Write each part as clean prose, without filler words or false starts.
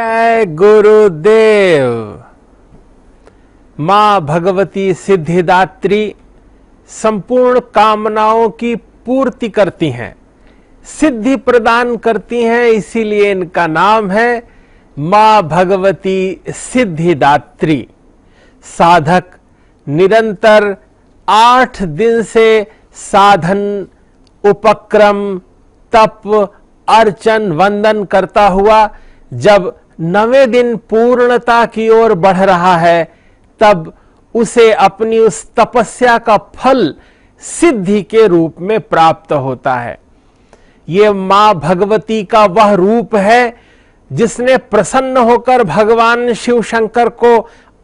जय गुरुदेव। मां भगवती सिद्धिदात्री संपूर्ण कामनाओं की पूर्ति करती हैं, सिद्धि प्रदान करती हैं, इसीलिए इनका नाम है मां भगवती सिद्धिदात्री। साधक निरंतर 8 दिन से साधन, उपक्रम, तप, अर्चन, वंदन करता हुआ जब 9वें दिन पूर्णता की ओर बढ़ रहा है, तब उसे अपनी उस तपस्या का फल सिद्धि के रूप में प्राप्त होता है। ये मां भगवती का वह रूप है जिसने प्रसन्न होकर भगवान शिव शंकर को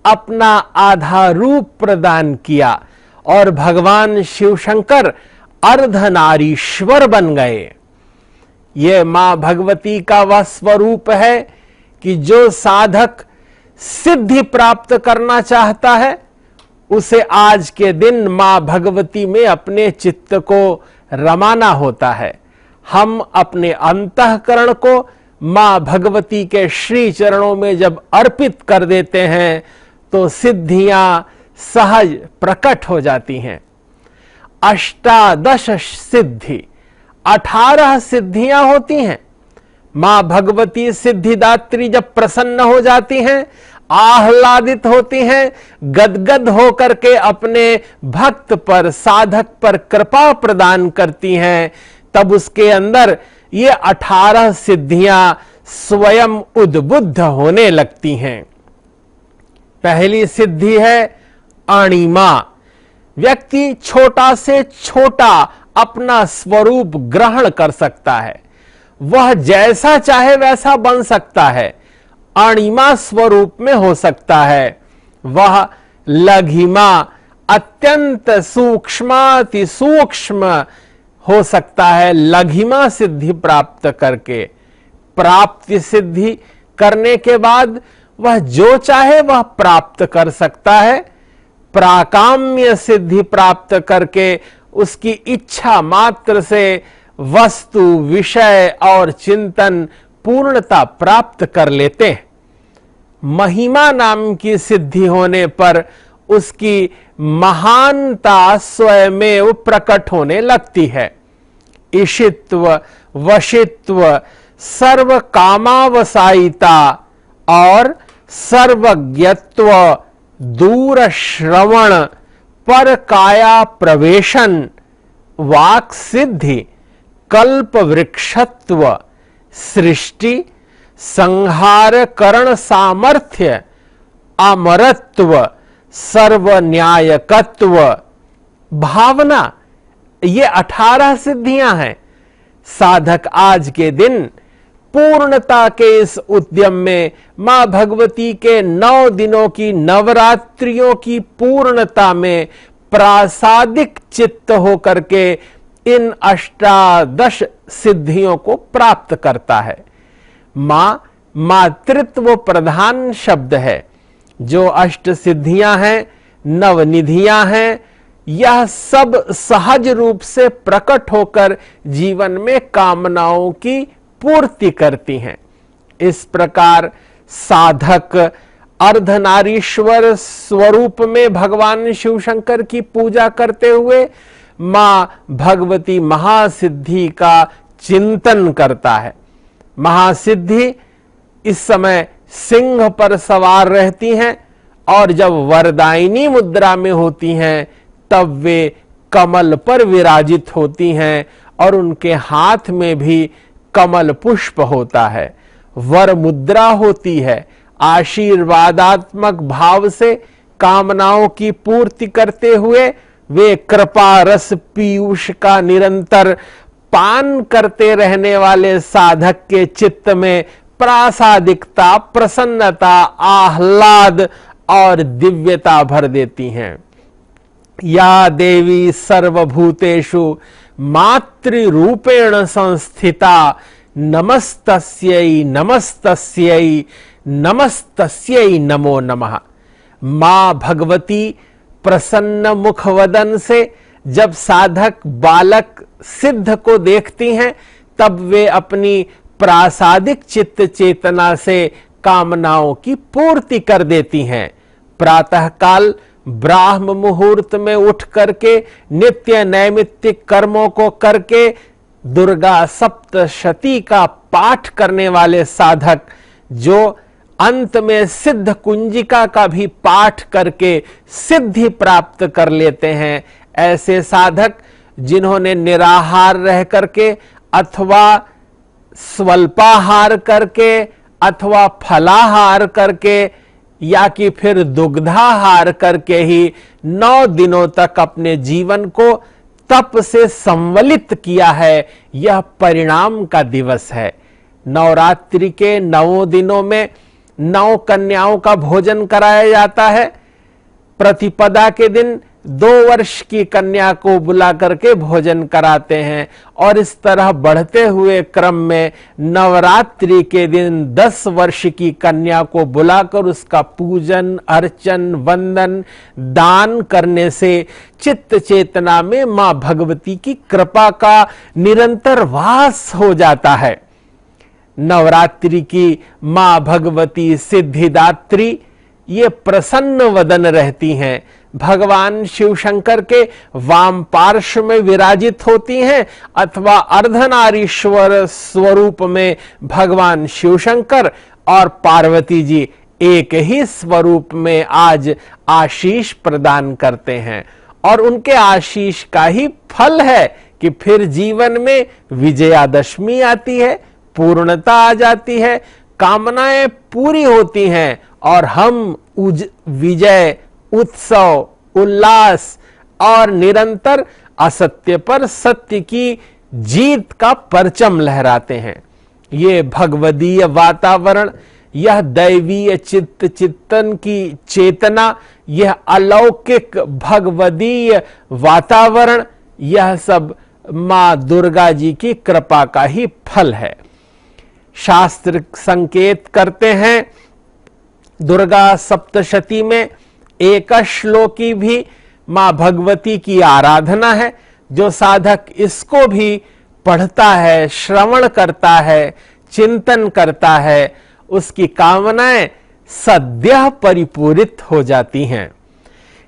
अपना आधा रूप प्रदान किया और भगवान शिव शंकर अर्धनारीश्वर बन गए। ये मां भगवती का वह स्वरूप है कि जो साधक सिद्धि प्राप्त करना चाहता है, उसे आज के दिन मां भगवती में अपने चित्त को रमाना होता है। हम अपने अंतःकरण को मां भगवती के श्री चरणों में जब अर्पित कर देते हैं तो सिद्धियां सहज प्रकट हो जाती हैं। 18 सिद्धि, 18 सिद्धियां होती हैं। मां भगवती सिद्धिदात्री जब प्रसन्न हो जाती हैं, आह्लादित होती हैं, गदगद होकर के अपने भक्त पर, साधक पर कृपा प्रदान करती हैं, तब उसके अंदर ये 18 सिद्धियां स्वयं उद्बुद्ध होने लगती हैं। पहली सिद्धि है अणिमा। व्यक्ति छोटा से छोटा अपना स्वरूप ग्रहण कर सकता है, वह जैसा चाहे वैसा बन सकता है, अणिमा स्वरूप में हो सकता है। वह लघिमा, अत्यंत सूक्ष्माति सूक्ष्म हो सकता है। लघिमा सिद्धि प्राप्त करके, प्राप्ति सिद्धि करने के बाद वह जो चाहे वह प्राप्त कर सकता है। प्राकाम्य सिद्धि प्राप्त करके उसकी इच्छा मात्र से वस्तु, विषय और चिंतन पूर्णता प्राप्त कर लेते हैं। महिमा नाम की सिद्धि होने पर उसकी महानता स्वयमेव प्रकट होने लगती है। ईशित्व, वशित्व, सर्व कामावसायिता और सर्वज्ञत्व, दूर श्रवण, पर काया प्रवेशन, वाक सिद्धि, कल्प वृक्षत्व, सृष्टि संहार करण सामर्थ्य, अमरत्व, सर्वन्यायकत्व, भावना, ये 18 सिद्धियां हैं। साधक आज के दिन पूर्णता के इस उद्यम में मां भगवती के 9 दिनों की नवरात्रियों की पूर्णता में प्रासादिक चित्त होकर के इन 18 सिद्धियों को प्राप्त करता है। मां मातृत्व प्रधान शब्द है। जो 8 सिद्धियां हैं, नवनिधियां हैं, यह सब सहज रूप से प्रकट होकर जीवन में कामनाओं की पूर्ति करती हैं। इस प्रकार साधक अर्धनारीश्वर स्वरूप में भगवान शिव शंकर की पूजा करते हुए मां भगवती महासिद्धि का चिंतन करता है। महासिद्धि इस समय सिंह पर सवार रहती हैं और जब वरदायिनी मुद्रा में होती हैं तब वे कमल पर विराजित होती हैं और उनके हाथ में भी कमल पुष्प होता है, वर मुद्रा होती है। आशीर्वादात्मक भाव से कामनाओं की पूर्ति करते हुए वे कृपा रस पीयूष का निरंतर पान करते रहने वाले साधक के चित्त में प्रासादिकता, प्रसन्नता, आह्लाद और दिव्यता भर देती हैं। या देवी सर्वभूतेषु मातृरूपेण संस्थिता, नमस्तस्यै नमस्तस्यै नमस्तस्यै नमो नमः। मां भगवती प्रसन्न मुखवदन से जब साधक बालक सिद्ध को देखती हैं, तब वे अपनी प्रासादिक चित्त चेतना से कामनाओं की पूर्ति कर देती हैं। प्रातःकाल ब्राह्म मुहूर्त में उठ करके नित्य नैमित्तिक कर्मों को करके दुर्गा सप्तशती का पाठ करने वाले साधक, जो अंत में सिद्ध कुंजिका का भी पाठ करके सिद्धि प्राप्त कर लेते हैं, ऐसे साधक जिन्होंने निराहार रह करके अथवा स्वल्पाहार करके अथवा फलाहार करके या कि फिर दुग्धाहार करके ही 9 दिनों तक अपने जीवन को तप से संवलित किया है, यह परिणाम का दिवस है। नवरात्रि के 9 दिनों में 9 कन्याओं का भोजन कराया जाता है। प्रतिपदा के दिन 2 वर्ष की कन्या को बुला करके भोजन कराते हैं और इस तरह बढ़ते हुए क्रम में नवरात्रि के दिन 10 वर्ष की कन्या को बुलाकर उसका पूजन अर्चन वंदन दान करने से चित्त चेतना में मां भगवती की कृपा का निरंतर वास हो जाता है। नवरात्रि की मां भगवती सिद्धिदात्री ये प्रसन्न वदन रहती हैं। भगवान शिव शंकर के वाम पार्श्व में विराजित होती हैं अथवा अर्धनारीश्वर स्वरूप में भगवान शिव शंकर और पार्वती जी एक ही स्वरूप में आज आशीष प्रदान करते हैं और उनके आशीष का ही फल है कि फिर जीवन में विजयादशमी आती है, पूर्णता आ जाती है, कामनाएं पूरी होती हैं और हम विजय उत्सव उल्लास और निरंतर असत्य पर सत्य की जीत का परचम लहराते हैं। ये भगवदीय वातावरण, यह दैवीय चिंतन की चेतना, यह अलौकिक भगवदीय वातावरण, यह सब मां दुर्गा जी की कृपा का ही फल है। शास्त्र संकेत करते हैं दुर्गा सप्तशती में एकश्लोकी भी मां भगवती की आराधना है। जो साधक इसको भी पढ़ता है, श्रवण करता है, चिंतन करता है, उसकी कामनाएं सद्यः परिपूरित हो जाती हैं।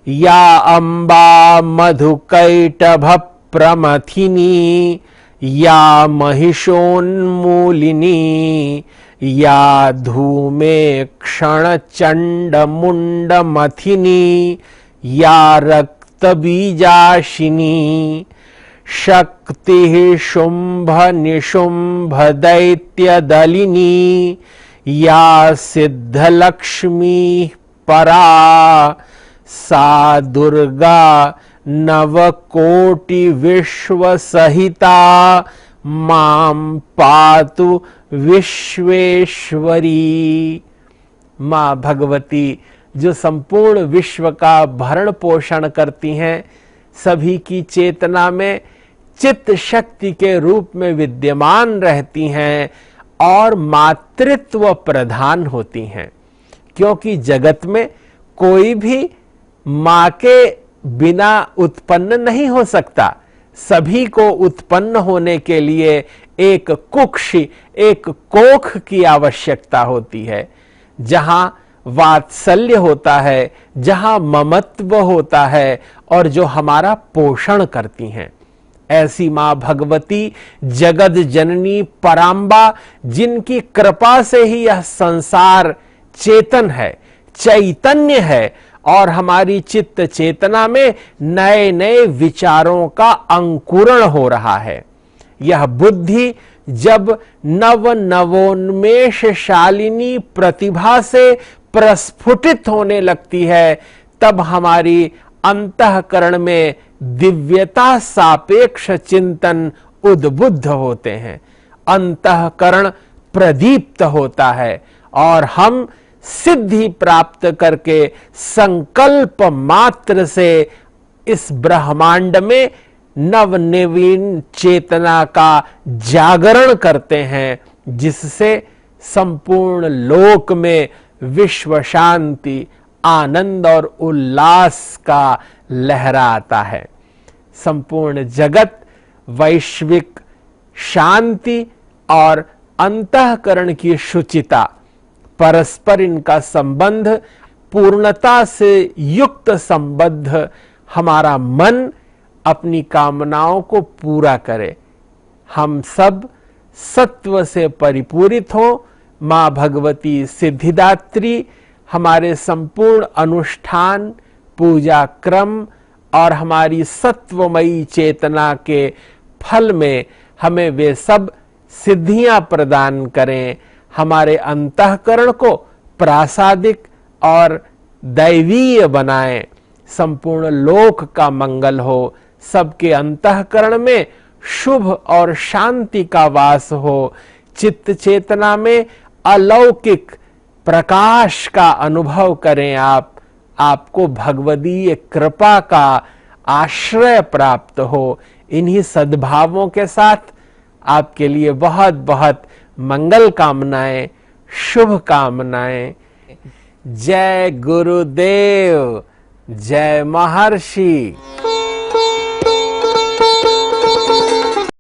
या अंबा मधुकैटभ प्रमथिनी या महिषोन्मूलिनी या धूमे क्षण चंड मुंड मथिनी या रक्त बीजाशिनी शक्ति शुंभ निशुंभ दैत्य दलिनी या सिद्ध लक्ष्मी परा सा दुर्गा नवकोटि विश्व सहिता मां पातु विश्वेश्वरी। मां भगवती जो संपूर्ण विश्व का भरण पोषण करती हैं, सभी की चेतना में चित्त शक्ति के रूप में विद्यमान रहती हैं और मातृत्व प्रधान होती हैं, क्योंकि जगत में कोई भी मां के बिना उत्पन्न नहीं हो सकता। सभी को उत्पन्न होने के लिए एक कुक्षि, एक कोख की आवश्यकता होती है, जहां वात्सल्य होता है, जहां ममत्व होता है और जो हमारा पोषण करती हैं। ऐसी मां भगवती जगत जननी परांबा, जिनकी कृपा से ही यह संसार चेतन है, चैतन्य है और हमारी चित्त चेतना में नए नए विचारों का अंकुरण हो रहा है। यह बुद्धि जब नव नवोन्मेष शालिनी प्रतिभा से प्रस्फुटित होने लगती है, तब हमारी अंतःकरण में दिव्यता सापेक्ष चिंतन उद्बुद्ध होते हैं, अंतःकरण प्रदीप्त होता है और हम सिद्धि प्राप्त करके संकल्प मात्र से इस ब्रह्मांड में नवनवीन चेतना का जागरण करते हैं, जिससे संपूर्ण लोक में विश्व शांति, आनंद और उल्लास का लहरा आता है। संपूर्ण जगत वैश्विक शांति और अंतःकरण की शुचिता, परस्पर इनका संबंध पूर्णता से युक्त संबद्ध हमारा मन अपनी कामनाओं को पूरा करे। हम सब सत्व से परिपूरित हो। मां भगवती सिद्धिदात्री हमारे संपूर्ण अनुष्ठान, पूजा क्रम और हमारी सत्वमयी चेतना के फल में हमें वे सब सिद्धियां प्रदान करें। हमारे अंतःकरण को प्रासादिक और दैवीय बनाएं। संपूर्ण लोक का मंगल हो। सबके अंतःकरण में शुभ और शांति का वास हो। चित्त चेतना में अलौकिक प्रकाश का अनुभव करें। आपको भगवदीय कृपा का आश्रय प्राप्त हो। इन्हीं सद्भावों के साथ आपके लिए बहुत बहुत मंगल कामनाएं, शुभ कामनाएं। जय गुरुदेव, जय महर्षि।